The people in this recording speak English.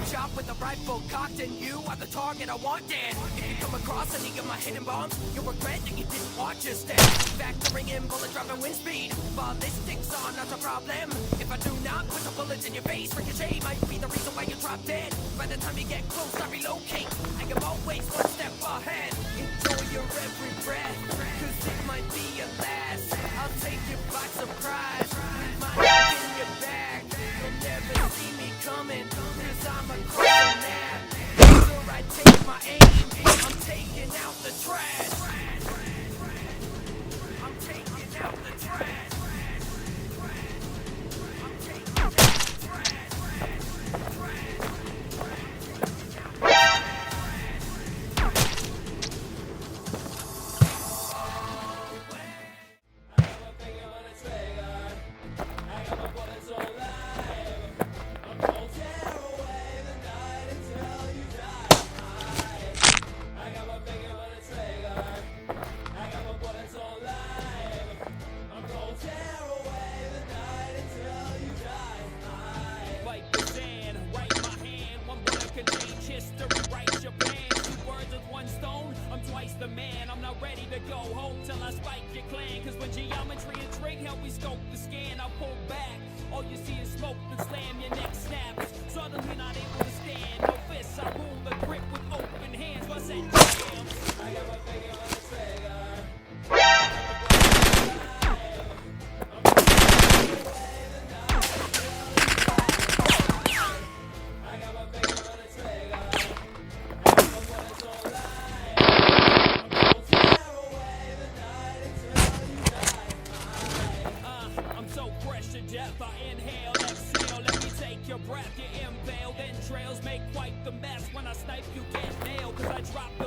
Shot with a rifle cocked and you are the target I wanted. If you come across any of my hidden bombs, you'll regret that you didn't watch your step. Factoring in bullet drop and wind speed, ballistics are not a problem. If I do not put the bullets in your face, ricochet might be the reason why you drop dead. By the time you get close, I relocate. I am always one step ahead. Enjoy your every breath, cause it might be your last. I'll take you by surprise, with my knife in your back. You'll never see me coming, cause I'm a crazy man. After I take my aim, I'm taking out the trash. I'm taking out the trash. I'm taking out the trash. The man, I'm not ready to go home till I spike your clan. Cause when geometry and trig help me scope the scan, I pull back. All you see is smoke and slam, your neck snaps. Suddenly not able to stand. No fists, I rule the grip with open hands. What's that jam? I got my finger on the trigger. Death, I inhale, exhale, let me take your breath. You're impaled, entrails make quite the mess. When I snipe, you get nailed, cause I drop the